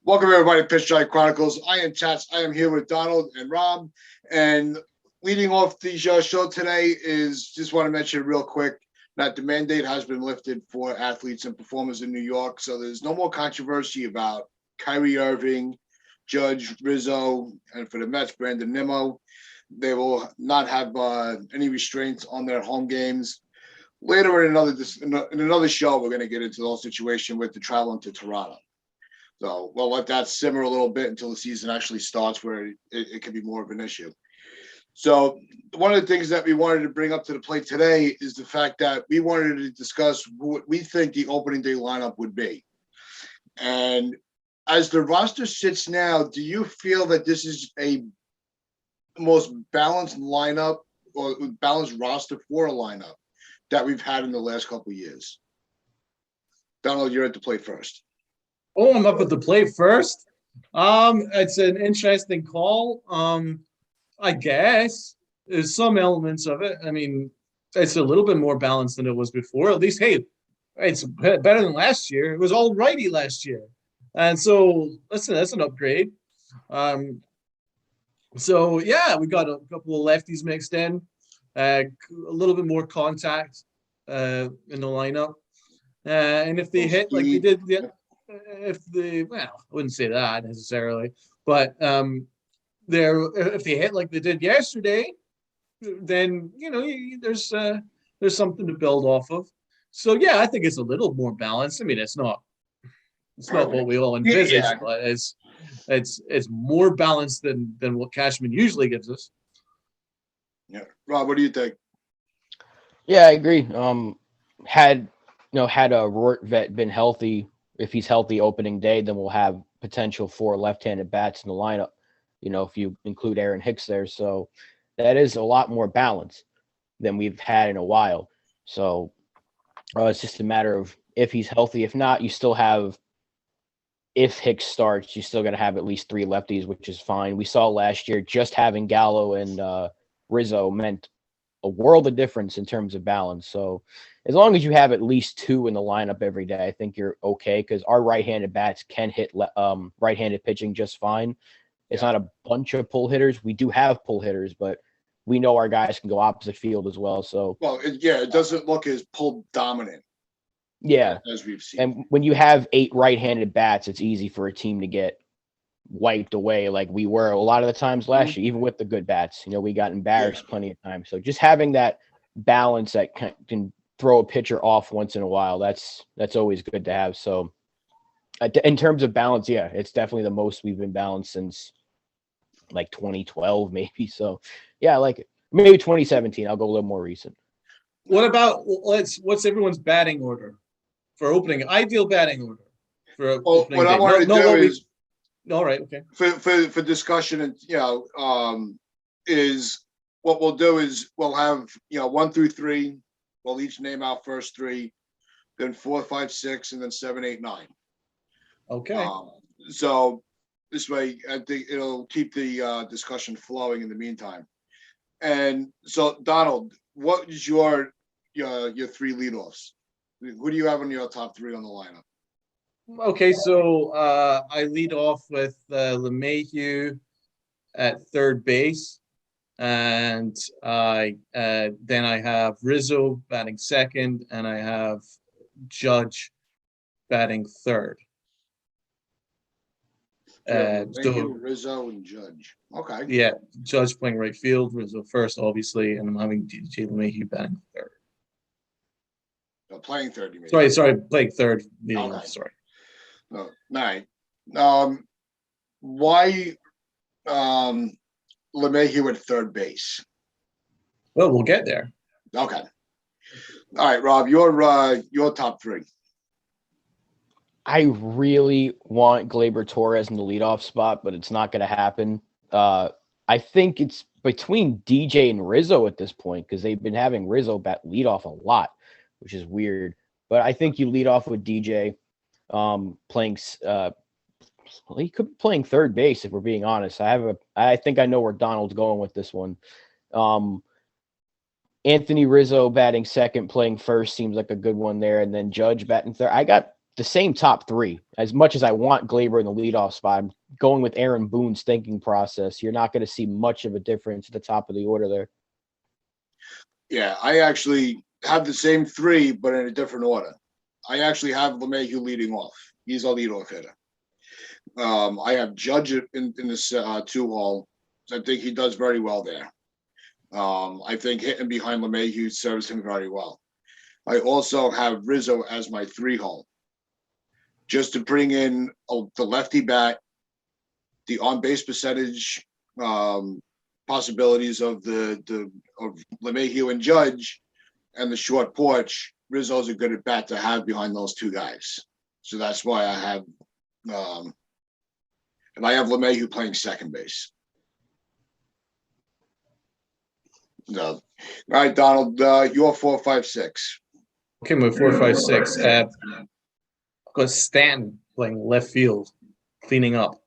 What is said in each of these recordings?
Welcome everybody to PinstripeChronicles. I am Tats. I am here with Donald and Rob. And leading off the show today is just want to mention real quick that the mandate has been lifted for athletes and performers in New York. So there's no more controversy about Kyrie Irving, Judge, Rizzo, and for the Mets, Brandon Nimmo. They will not have any restraints on their home games. Later in another show, we're going to get into the whole situation with the traveling to Toronto. So we'll let that simmer a little bit until the season actually starts, where it can be more of an issue. So one of the things that we wanted to bring up to the plate today is the fact that we wanted to discuss what we think the opening day lineup would be. And as the roster sits now, do you feel that this is a most balanced lineup or balanced roster for a lineup that we've had in the last couple of years? Donald, you're at the plate first. Oh, I'm up at the plate first. It's an interesting call. I guess there's some elements of it. I mean, it's a little bit more balanced than it was before. At least, hey, it's better than last year. It was all righty last year, and so listen, that's an upgrade. So yeah, we got a couple of lefties mixed in, a little bit more contact in the lineup, and if they hit like they did. I wouldn't say that necessarily, but if they hit like they did yesterday, then there's something to build off of. So yeah, I think it's a little more balanced. I mean, it's not what we all envisaged, but it's more balanced than what Cashman usually gives us. Yeah, Rob, what do you think? Yeah, I agree. Had a Rort vet been healthy. If he's healthy opening day, then we'll have potential for left-handed bats in the lineup, if you include Aaron Hicks there. So that is a lot more balance than we've had in a while. So it's just a matter of if he's healthy. If not, you still have, if Hicks starts, you still got to have at least three lefties, which is fine. We saw last year just having Gallo and Rizzo meant a world of difference in terms of balance. So as long as you have at least two in the lineup every day, I think you're okay, because our right-handed bats can hit right-handed pitching just fine. It's not a bunch of pull hitters. We do have pull hitters, but we know our guys can go opposite field as well. So it doesn't look as pull dominant. Yeah, as we've seen. And when you have 8 right-handed bats, it's easy for a team to get wiped away like we were a lot of the times last year, even with the good bats. We got embarrassed plenty of times. So just having that balance that can throw a pitcher off once in a while, that's always good to have. So in terms of balance, yeah, it's definitely the most we've been balanced since like 2012 maybe. So yeah, I like it. Maybe 2017. I'll go a little more recent. What about what's everyone's batting order for opening? Ideal batting order for opening what day. I wanted to do is all right, okay. For discussion, and is what we'll do is we'll have 1 through 3. We'll each name our first 3, then 4, 5, 6, and then 7, 8, 9. Okay. So this way, I think it'll keep the discussion flowing in the meantime. And so, Donald, what is your 3 leadoffs? Who do you have on your top 3 on the lineup? Okay, so I lead off with LeMahieu at third base. And then I have Rizzo batting second, and I have Judge batting third. Rizzo and Judge. Okay. Yeah, Judge playing right field, Rizzo first, obviously, and I'm having DJ LeMahieu batting third. Playing third, you mean? Sorry, playing third. Okay. Sorry. No, 9. Why LeMahieu at third base? Well, we'll get there. Okay. All right, Rob, your top 3. I really want Gleyber Torres in the leadoff spot, but it's not going to happen. I think it's between DJ and Rizzo at this point, because they've been having Rizzo bat leadoff a lot, which is weird. But I think you lead off with DJ playing. He could be playing third base if we're being honest. I think I know where Donald's going with this one. Anthony Rizzo batting second, playing first seems like a good one there, and then Judge batting third. I got the same top three. As much as I want Glaber in the leadoff spot, I'm going with Aaron Boone's thinking process. You're not going to see much of a difference at the top of the order there. Yeah, I actually have the same three, but in a different order. I actually have LeMahieu leading off. He's our leadoff hitter. I have Judge in this 2-hole. I think he does very well there. I think hitting behind LeMahieu serves him very well. I also have Rizzo as my 3-hole, just to bring in the lefty bat, the on-base percentage possibilities of of LeMahieu and Judge, and the short porch. Rizzo's a good at bat to have behind those two guys. So that's why I have, and I have LeMahieu playing second base. No. All right, Donald, you're 4, 5, 6. Okay, my 4, 5, 6. I've got Stanton playing left field, cleaning up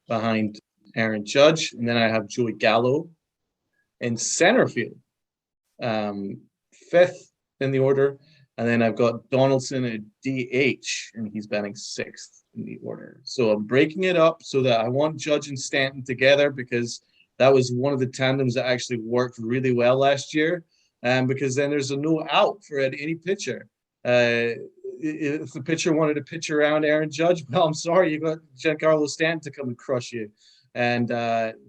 behind Aaron Judge, and then I have Joey Gallo in center field, 5th in the order, and then I've got Donaldson at DH, and he's batting 6th in the order. So I'm breaking it up so that I want Judge and Stanton together, because that was one of the tandems that actually worked really well last year. Because then there's a no out for any pitcher. If the pitcher wanted to pitch around Aaron Judge, well, I'm sorry, you got Giancarlo Stanton to come and crush you. And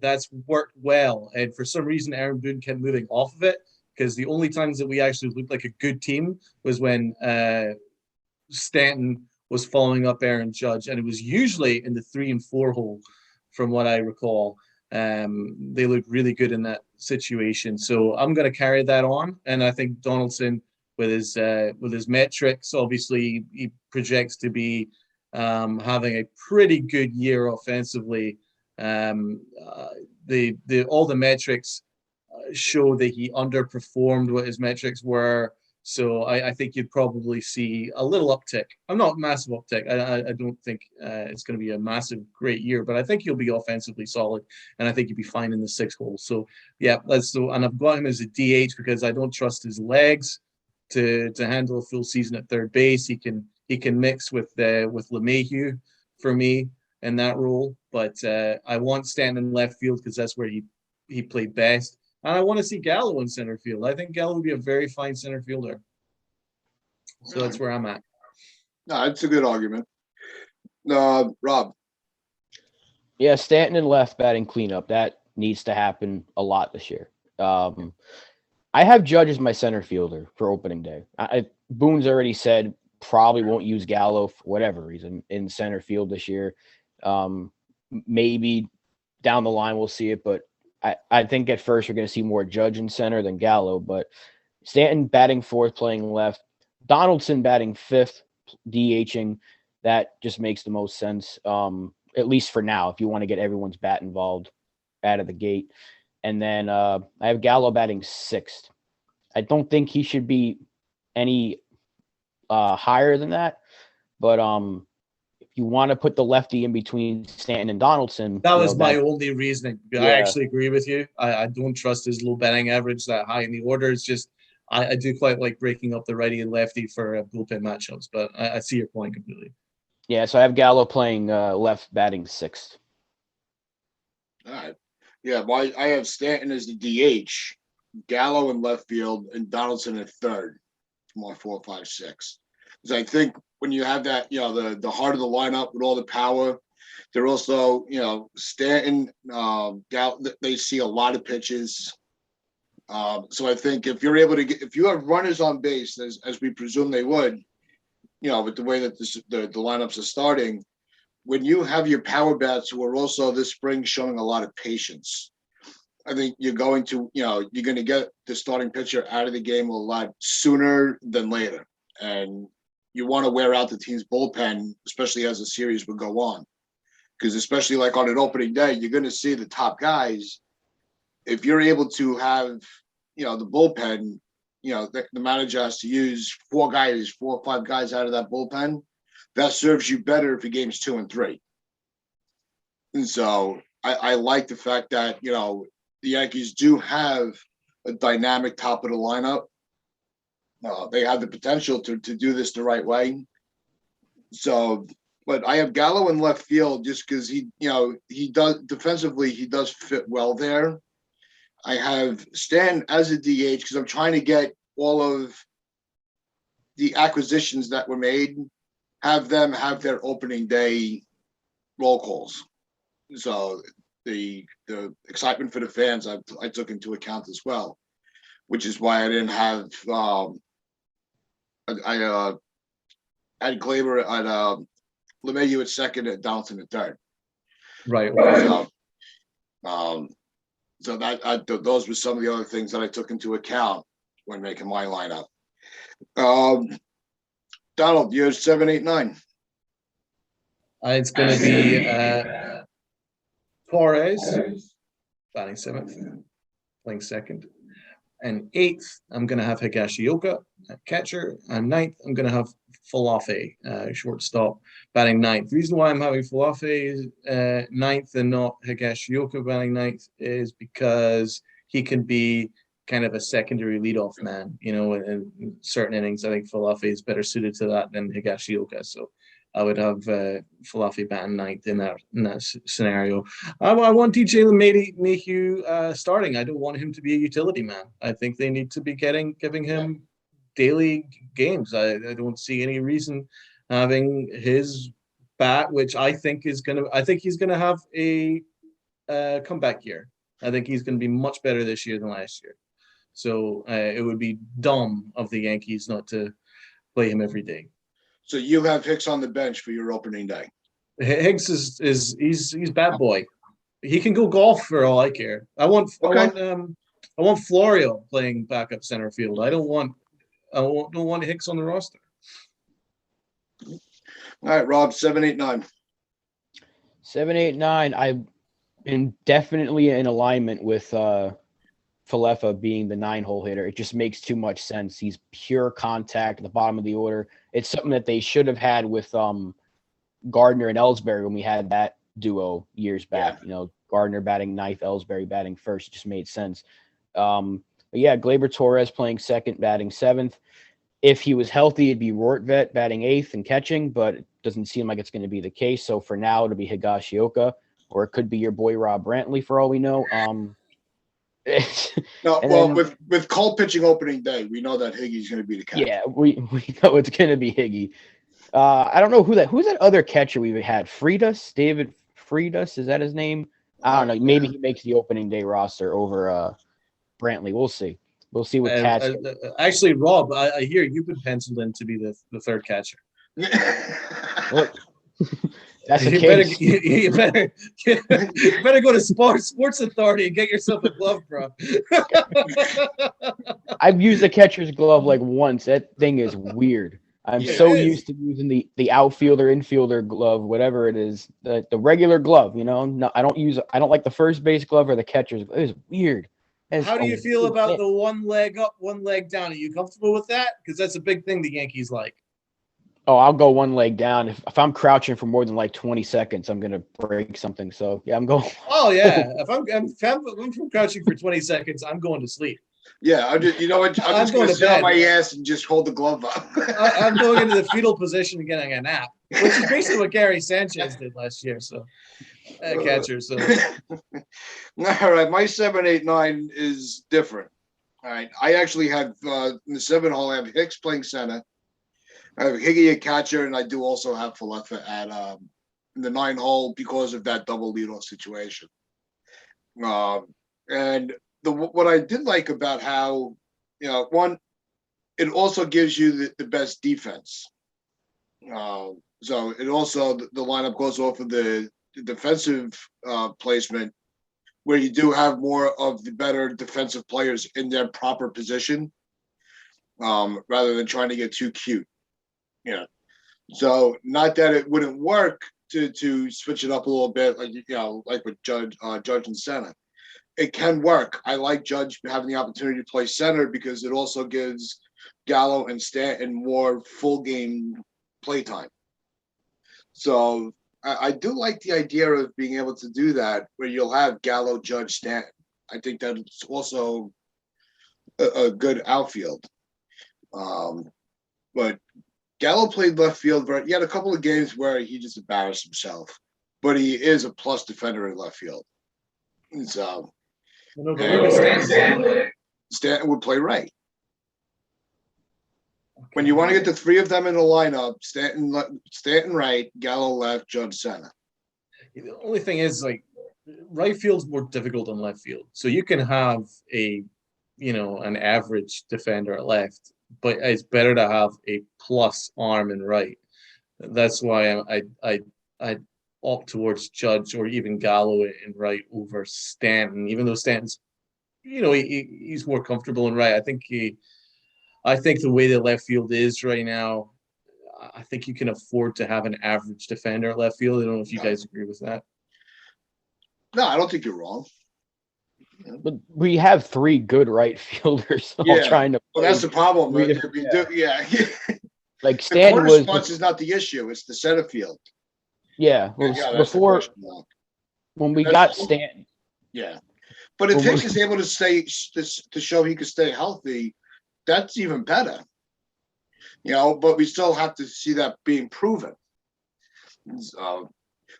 that's worked well. And for some reason, Aaron Boone kept moving off of it, because the only times that we actually looked like a good team was when Stanton was following up Aaron Judge. And it was usually in the 3 and 4 hole, from what I recall. They look really good in that situation. So I'm going to carry that on. And I think Donaldson, with his metrics, obviously he projects to be having a pretty good year offensively. All the metrics show that he underperformed what his metrics were. So I think you'd probably see a little uptick. I'm not massive uptick. I don't think it's going to be a massive great year, but I think he'll be offensively solid, and I think he'll be fine in the 6 hole. So yeah, and I've got him as a DH because I don't trust his legs to handle a full season at third base. He can mix with LeMahieu for me in that role, but I want Stanton in left field because that's where he played best. And I want to see Gallo in center field. I think Gallo would be a very fine center fielder. So that's where I'm at. No, it's a good argument. Rob. Yeah, Stanton in left batting cleanup. That needs to happen a lot this year. I have Judge as my center fielder for opening day. Boone's already said probably won't use Gallo for whatever reason in center field this year. Maybe down the line we'll see it, but I think at first we're going to see more Judge in center than Gallo, but Stanton batting 4th, playing left, Donaldson batting 5th, DHing. That just makes the most sense, at least for now, if you want to get everyone's bat involved out of the gate. And then I have Gallo batting 6th. I don't think he should be any higher than that, but you want to put the lefty in between Stanton and Donaldson. That was my only reasoning. Yeah. I actually agree with you. I don't trust his low batting average that high in the order. It's just I do quite like breaking up the righty and lefty for bullpen matchups, but I see your point completely. Yeah, so I have Gallo playing left batting 6th. All right. Yeah, I have Stanton as the DH, Gallo in left field, and Donaldson at 3rd. My 4, 5, 6. Because I think when you have that, the heart of the lineup with all the power, they're also, Stanton, they see a lot of pitches. So I think if you're able to if you have runners on base, as we presume they would, with the way that the lineups are starting, when you have your power bats who are also this spring showing a lot of patience, I think you're going to get the starting pitcher out of the game a lot sooner than later. And you want to wear out the team's bullpen, especially as the series would go on. Because especially like on an opening day, you're going to see the top guys. If you're able to have, the bullpen, the manager has to use 4 or 5 guys out of that bullpen, that serves you better for games 2 and 3. And so I like the fact that, the Yankees do have a dynamic top of the lineup. They have the potential to do this the right way. So, but I have Gallo in left field just because he does defensively, he does fit well there. I have Stan as a DH because I'm trying to get all of the acquisitions that were made, have them have their opening day roll calls. So the excitement for the fans I took into account as well, which is why I didn't have I had Glaber at LeMahieu at second and Donaldson at third. Right. So that those were some of the other things that I took into account when making my lineup. Donald, you're 7, 8, 9. It's going to be Torres, batting 7th, playing 2nd. And 8th, I'm going to have Higashioka at catcher. And 9th, I'm going to have Falafe, shortstop, batting 9th. The reason why I'm having Falafe 9th and not Higashioka batting 9th is because he can be kind of a secondary leadoff man, in certain innings. I think Falafe is better suited to that than Higashioka. So I would have Falafe batting 9th in that scenario. I want DJ LeMahieu starting. I don't want him to be a utility man. I think they need to be giving him daily games. I don't see any reason having his bat, which I think he's gonna have a comeback year. I think he's going to be much better this year than last year. So it would be dumb of the Yankees not to play him every day. So you have Hicks on the bench for your opening day. Hicks he's bat boy. He can go golf for all I care. I want Florio playing backup center field. I don't want Hicks on the roster. All right, Rob, 7, 8, 9. 7, 8, 9. I'm definitely in alignment with Falefa being the 9-hole hitter. It just makes too much sense. He's pure contact at the bottom of the order. It's something that they should have had with Gardner and Ellsbury when we had that duo years back. Yeah. Gardner batting 9th, Ellsbury batting 1st. It just made sense. But yeah, Gleyber Torres playing 2nd, batting 7th. If he was healthy, it'd be Rortvedt batting 8th and catching, but it doesn't seem like it's going to be the case. So for now, it'll be Higashioka, or it could be your boy Rob Brantley for all we know. No, well, with Cole pitching opening day, we know that Higgy's going to be the catcher. Yeah, we know it's going to be Higgy. I don't know who's that other catcher we had. David Freitas, is that his name? I don't know. Maybe he makes the opening day roster over Brantley. We'll see. We'll see what Tats. Actually, Rob, I hear you've been penciled in to be the third catcher. Look, that's you better go to Sports Authority and get yourself a glove, bro. I've used a catcher's glove like once. That thing is weird. I'm so used to using the outfielder, infielder glove, whatever it is, the regular glove. No, I don't like the first base glove or the catcher's glove. It's weird. How do you feel about the one leg up, one leg down? Are you comfortable with that? Because that's a big thing the Yankees like. Oh, I'll go one leg down. If I'm crouching for more than like 20 seconds, I'm gonna break something. So yeah, I'm going. Oh yeah, if I'm crouching for 20 seconds, I'm going to sleep. Yeah, I'm just going to sit on my ass and just hold the glove up. I'm going into the fetal position and getting a nap, which is basically what Gary Sanchez did last year. So, catcher. So, all right, my 7, 8, 9 is different. All right, I actually have in the 7-hole. I have Hicks playing center. I have Higgy at catcher, and I do also have Falefa at in the 9-hole because of that double leadoff situation. And what I did like about how, one, it also gives you the best defense. So it also, the lineup goes off of the defensive placement, where you do have more of the better defensive players in their proper position, rather than trying to get too cute. So not that it wouldn't work to switch it up a little bit, like with Judge and center. It can work. I like Judge having the opportunity to play center because it also gives Gallo and Stanton more full game playtime. So I do like the idea of being able to do that, where you'll have Gallo, Judge, Stanton. I think that's also a good outfield. But Gallo played left field, but he had a couple of games where he just embarrassed himself. But he is a plus defender in left field. And so Stanton would play right. When you want to get the three of them in the lineup, Stanton right, Gallo left, Judge center. The only thing is, like, right field's more difficult than left field. So you can have an average defender at left, but it's better to have a plus arm in right. That's why I opt towards Judge or even Gallo in right over Stanton, even though Stanton's, he's more comfortable in right. I think the way the left field is right now, I think you can afford to have an average defender at left field. I don't know if you guys agree with that. No, I don't think you're wrong. But we have three good right fielders all trying to. Well, that's the problem. Like Stanton was. Spots is not the issue. It's the center field. Yeah. Well, before when we got Stanton. Yeah, but if Hicks is able to stay to show he could stay healthy, that's even better. But we still have to see that being proven.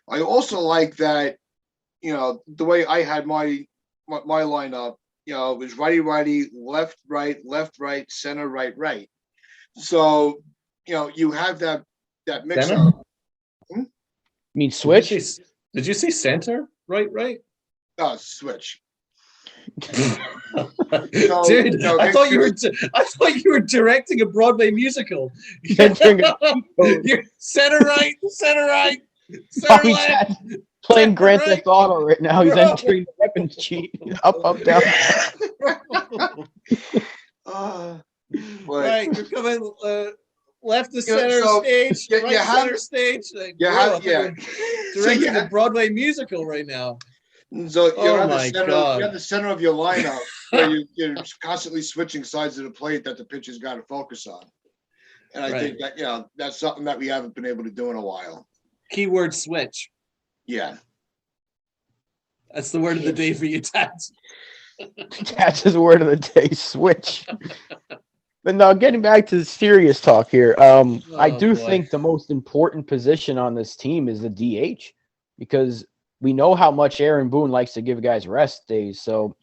I also like that. The way I had my lineup, it was righty, left, right, center, right. So, you have that mix up. You mean switch? Did you say center? Right? Switch. Dude, I thought you were directing a Broadway musical. You're center right, center left. Playing Grand Theft Auto right now. He's entering the weapons cheat. Up, down. Right, you're coming left to center stage, center stage. Directing a Broadway musical right now. So you have the center of your lineup where you're constantly switching sides of the plate that the pitcher's got to focus on. And I think that that's something that we haven't been able to do in a while. Keyword switch. Yeah. That's the word of the day for you, Tats. Tats is the word of the day, switch. But now, getting back to the serious talk here, I think the most important position on this team is the DH, because we know how much Aaron Boone likes to give guys rest days. So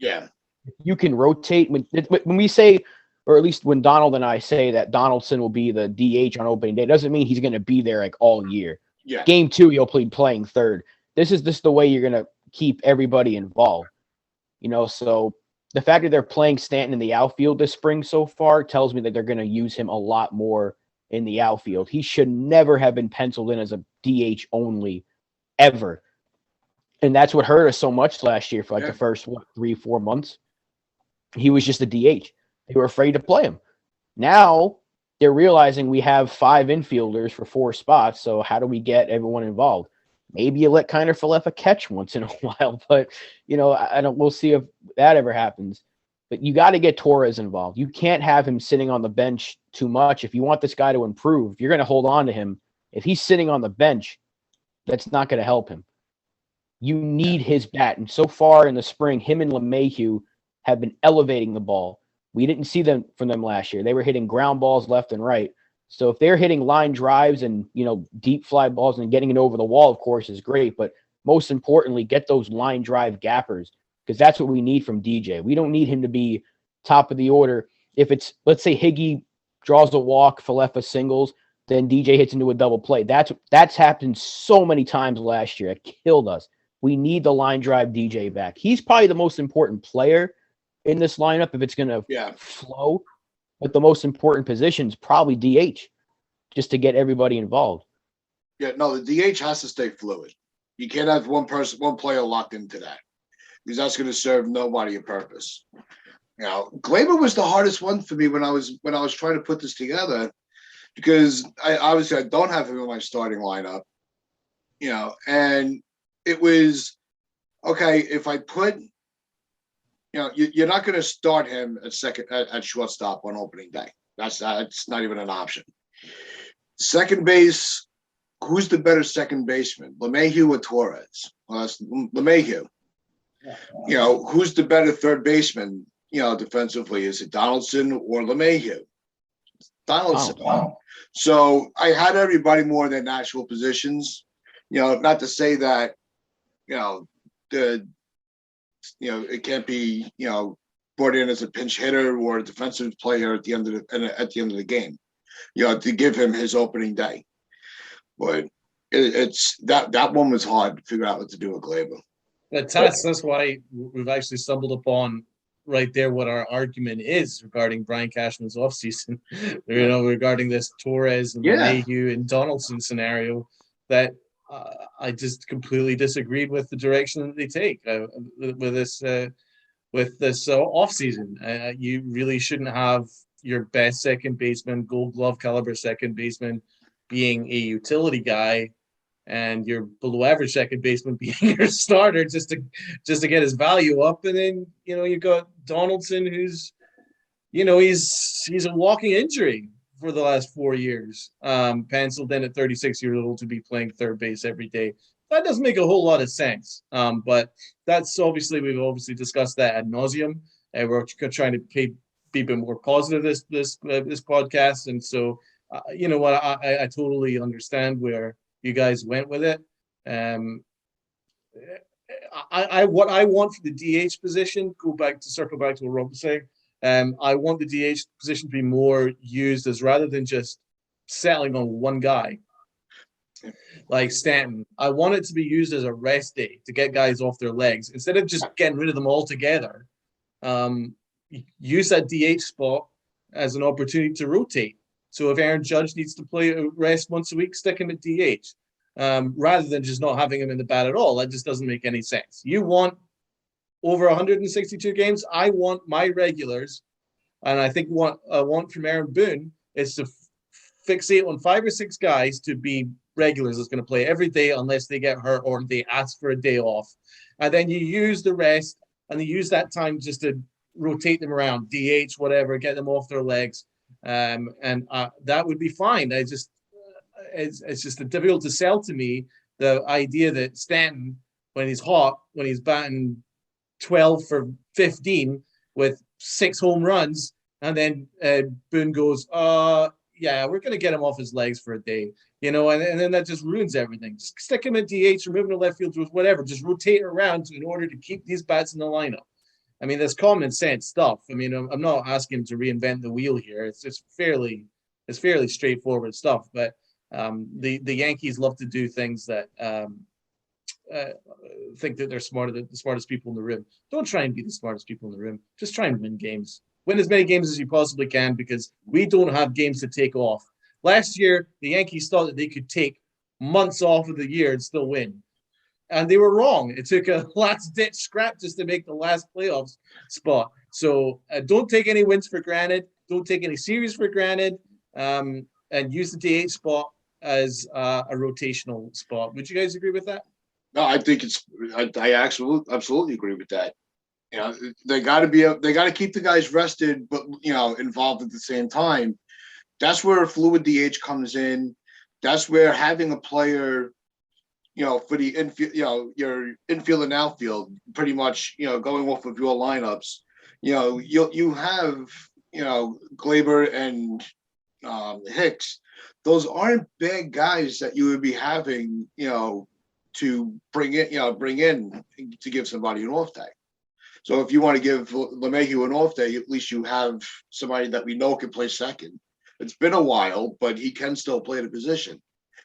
you can rotate. When we say, or at least when Donald and I say that Donaldson will be the DH on opening day, it doesn't mean he's going to be there like all year. Yeah. Game 2, he'll be playing third. This is just the way you're going to keep everybody involved. So the fact that they're playing Stanton in the outfield this spring so far tells me that they're going to use him a lot more in the outfield. He should never have been penciled in as a DH only, ever. And that's what hurt us so much last year for the first 3-4 months. He was just a DH. They were afraid to play him. Now they're realizing we have 5 infielders for 4 spots. So how do we get everyone involved? Maybe you let Kiner Falefa catch once in a while, but we'll see if that ever happens. But you got to get Torres involved. You can't have him sitting on the bench too much. If you want this guy to improve, if you're going to hold on to him, if he's sitting on the bench, that's not going to help him. You need his bat. And so far in the spring, him and LeMahieu have been elevating the ball. We didn't see them from them last year. They were hitting ground balls left and right. So if they're hitting line drives and, deep fly balls and getting it over the wall, of course, is great. But most importantly, get those line drive gappers, because that's what we need from DJ. We don't need him to be top of the order. If it's, let's say Higgy draws a walk, Falefa singles, then DJ hits into a double play. That's happened so many times last year. It killed us. We need the line drive DJ back. He's probably the most important player in this lineup if it's going to flow. But the most important position is probably DH, just to get everybody involved. Yeah, no, the DH has to stay fluid. You can't have one player locked into that, because that's going to serve nobody a purpose. Glaber was the hardest one for me when I was trying to put this together, because I don't have him in my starting lineup. And it was okay if I put. You're not going to start him at shortstop on opening day. That's not even an option. Second base, who's the better second baseman, LeMahieu or Torres? Well, that's LeMahieu. Who's the better third baseman? Defensively, is it Donaldson or LeMahieu? Donaldson. Wow. So I had everybody more than actual positions. Not to say that the it can't be brought in as a pinch hitter or a defensive player at the end of the game. To give him his opening day, but it's that one was hard to figure out what to do with Glaber. Tats, that's why we've actually stumbled upon right there what our argument is regarding Brian Cashman's offseason, regarding this Torres and Mayhew and Donaldson scenario that I just completely disagreed with the direction that they take with this offseason. You really shouldn't have your best second baseman, Gold Glove caliber second baseman, being a utility guy, and your below average second baseman being your starter just to get his value up. And then you got Donaldson, who's he's a walking injury for the last 4 years, penciled in at 36 years old to be playing third base every day. That doesn't make a whole lot of sense. But that's we've obviously discussed that ad nauseum, and we're trying to be a bit more positive this podcast. And so, I totally understand where you guys went with it. What I want for the DH position, circle back to what Rob was saying. I want the DH position to be more used as, rather than just settling on one guy like Stanton, I want it to be used as a rest day to get guys off their legs instead of just getting rid of them altogether. Use that DH spot as an opportunity to rotate. So if Aaron Judge needs to play rest once a week, stick him at DH, rather than just not having him in the bat at all. That just doesn't make any sense. You want over 162 games. I want my regulars, and I think what I want from Aaron Boone is to fixate on 5 or 6 guys to be regulars that's going to play every day unless they get hurt or they ask for a day off. And then you use the rest and you use that time just to rotate them around, DH, whatever, get them off their legs. And that would be fine. It's just difficult to sell to me the idea that Stanton, when he's hot, when he's batting 12 for 15 with 6 home runs, and then Boone goes, yeah, we're going to get him off his legs for a day, and then that just ruins everything. Just stick him in DH, remove him to left field, whatever. Just rotate around in order to keep these bats in the lineup. I mean, that's common sense stuff. I mean, I'm not asking him to reinvent the wheel here. It's fairly straightforward stuff. But the Yankees love to do things that think that they're the smartest people in the room. Don't try and be the smartest people in the room. Just try and win games. Win as many games as you possibly can, because we don't have games to take off. Last year, the Yankees thought that they could take months off of the year and still win. And they were wrong. It took a last-ditch scrap just to make the last playoffs spot. So don't take any wins for granted. Don't take any series for granted. And use the DH spot as a rotational spot. Would you guys agree with that? No, I think I absolutely agree with that. They got to keep the guys rested, but involved at the same time. That's where fluid DH comes in. That's where having a player, for the infield, your infield and outfield, pretty much, going off of your lineups, you have, Glaber and Hicks. Those aren't bad guys that you would be having, to bring in to give somebody an off day. So if you want to give LeMahieu an off day, at least you have somebody that we know can play second. It's been a while, but he can still play the position.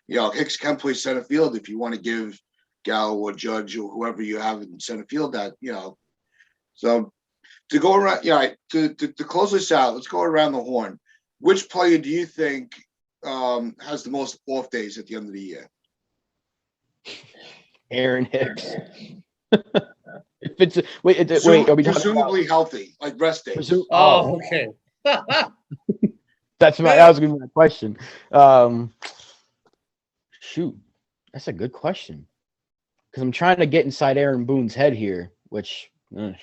Hicks can play center field if you want to give Gallo or Judge or whoever you have in center field that, So to go around, to close this out, let's go around the horn. Which player do you think has the most off days at the end of the year? Aaron Hicks. If it's wait, are we presumably about healthy, like rest days? Okay. That was going to be my question. Shoot, that's a good question, because I'm trying to get inside Aaron Boone's head here, which yeah,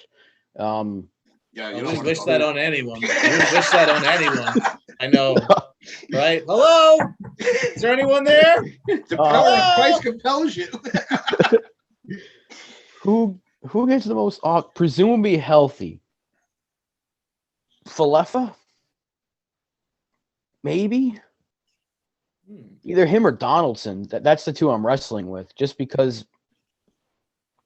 you don't wish that on anyone. You wish that on anyone. I know, right? Hello, is there anyone there? The power of Christ compels you. Who gets the most off? Presumably healthy. Falefa? maybe Hmm. either him or Donaldson. That's the two I'm wrestling with, just because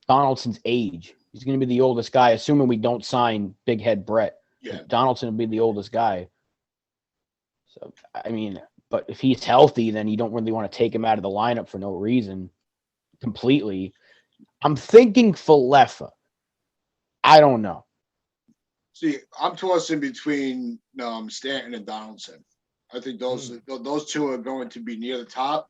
Donaldson's age. He's going to be the oldest guy, assuming we don't sign Big Head Brett. Yeah. Donaldson will be the oldest guy. So, I mean, but if he's healthy, then you don't really want to take him out of the lineup for no reason completely. I'm thinking Falefa. I don't know. See, I'm tossing between Stanton and Donaldson. I think those two are going to be near the top.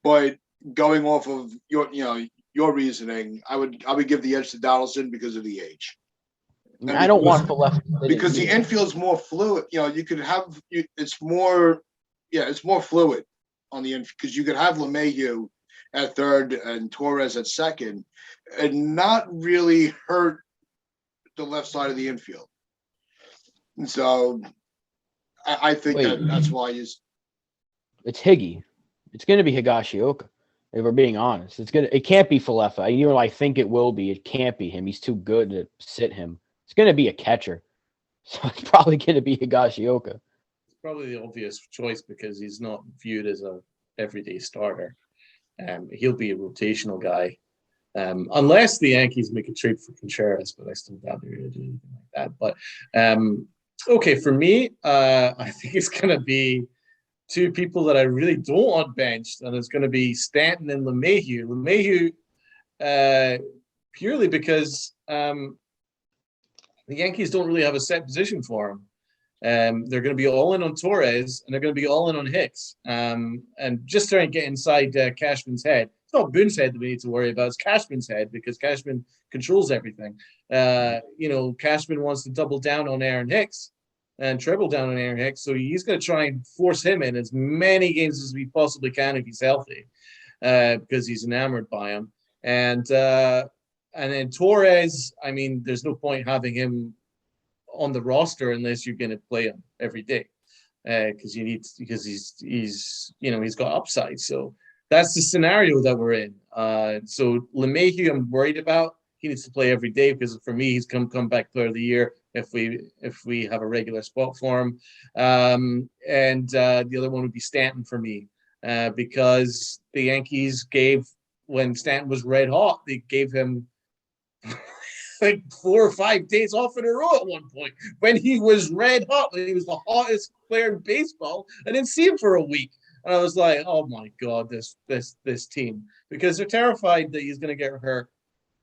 But going off of your reasoning, I would give the edge to Donaldson because of the age. I don't want Falefa because the infield's more fluid. You could have it's more fluid on the infield because you could have LeMahieu at third and Torres at second, and not really hurt the left side of the infield. And so I think that's why it's Higgy. It's going to be Higashioka. If we're being honest, it can't be Falefa. Even though I think it will be, it can't be him. He's too good to sit him. It's going to be a catcher. So it's probably going to be Higashioka. It's probably the obvious choice because he's not viewed as a everyday starter. He'll be a rotational guy. Unless the Yankees make a trade for Contreras, but I still doubt they're going to do anything like that. But okay, for me, I think it's going to be two people that I really don't want benched, and it's going to be Stanton and LeMahieu. LeMahieu, purely because the Yankees don't really have a set position for him. They're going to be all in on Torres, and they're going to be all in on Hicks. And just trying to get inside Cashman's head. It's not Boone's head that we need to worry about. It's Cashman's head because Cashman controls everything. Cashman wants to double down on Aaron Hicks and treble down on Aaron Hicks. So he's going to try and force him in as many games as we possibly can if he's healthy, because he's enamored by him. And then Torres, I mean, there's no point having him on the roster unless you're going to play him every day, because he's got upside. So that's the scenario that we're in. So LeMahieu, I'm worried about. He needs to play every day because for me, he's come back player of the year if we have a regular spot for him. And the other one would be Stanton for me, because the Yankees when Stanton was red hot, they gave him like 4 or 5 days off in a row at one point when he was red hot, when he was the hottest player in baseball. I didn't see him for a week. And I was like, oh my God, this team, because they're terrified that he's going to get hurt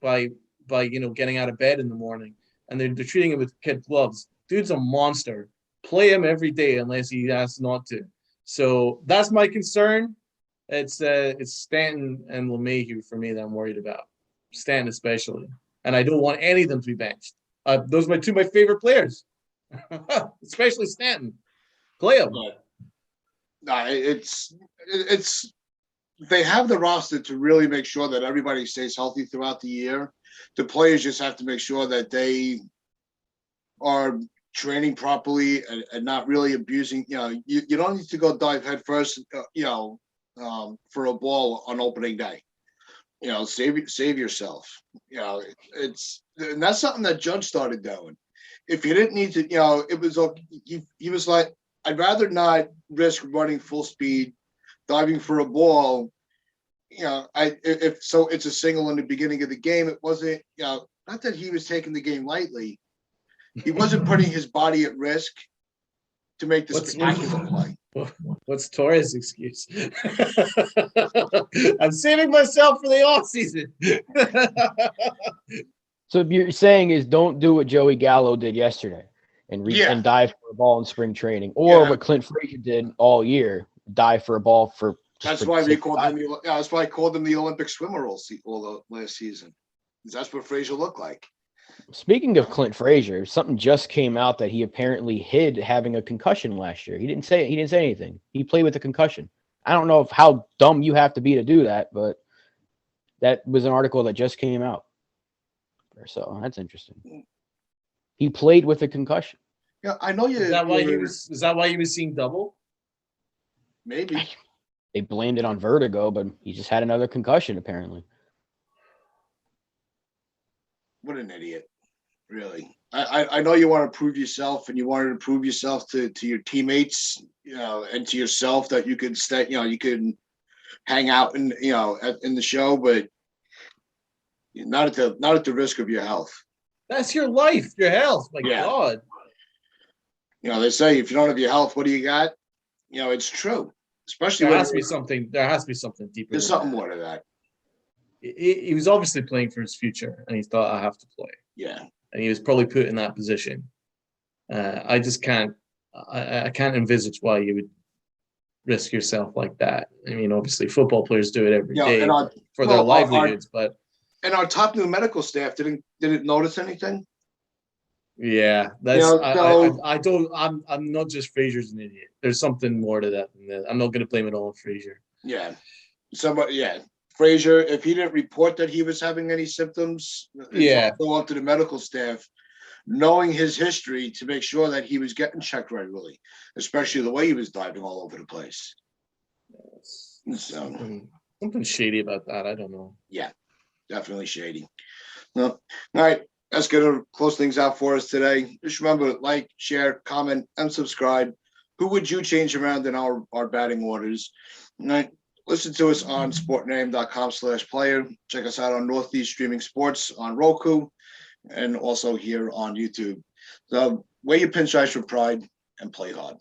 by getting out of bed in the morning, and they're treating him with kid gloves. Dude's a monster. Play him every day unless he asks not to. So that's my concern. It's Stanton and LeMahieu for me that I'm worried about. Stanton especially, and I don't want any of them to be benched. Those are my favorite players, especially Stanton. Play him. It's they have the roster to really make sure that everybody stays healthy throughout the year. The players just have to make sure that they are training properly and not really abusing. You don't need to go dive head first, for a ball on opening day. Save yourself. And that's something that Judge started doing. If you didn't need to, it was he was like, I'd rather not risk running full speed, diving for a ball. If it's a single in the beginning of the game. It wasn't, not that he was taking the game lightly. He wasn't putting his body at risk to make the spectacular play. What's Torres' excuse? I'm saving myself for the off season. So what you're saying is don't do what Joey Gallo did yesterday and dive for a ball in spring training, or what Clint Frazier did all year, dive for a ball for. That's why we called him. That's why I called him the Olympic swimmer all the last season. That's what Frazier looked like. Speaking of Clint Frazier, something just came out that he apparently hid having a concussion last year. He didn't say anything. He played with a concussion. I don't know how dumb you have to be to do that, but that was an article that just came out. So that's interesting. He played with a concussion. Yeah, I know you. Is that why he was seeing double? Maybe. They blamed it on vertigo, but he just had another concussion apparently. What an idiot. really. I know you want to prove yourself, and you wanted to prove yourself to your teammates, and to yourself that you could stay, you could hang out in, in the show, but not at the risk of your health. That's your life, your health. My Yeah. God. They say if you don't have your health, what do you got? It's true. Especially There has to be something deeper. There's something more to that. He was obviously playing for his future, and he thought, I have to play. Yeah. And he was probably put in that position. I just can't. I can't envisage why you would risk yourself like that. I mean, obviously, football players do it every day for their livelihoods. But our top new medical staff didn't notice anything. Yeah, that's I don't. I'm not just Frazier's an idiot. There's something more to that than that. I'm not going to blame it all on Frazier. Yeah, Frazier. If he didn't report that he was having any symptoms, go up to the medical staff, knowing his history, to make sure that he was getting checked regularly, especially the way he was diving all over the place. Something shady about that. I don't know. Yeah, definitely shady. No, all right. That's going to close things out for us today. Just remember, like, share, comment, and subscribe. Who would you change around in our batting orders? All right. Listen to us on sportname.com/player. Check us out on Northeast Streaming Sports on Roku, and also here on YouTube. So wear your pinstripes with pride and play hard.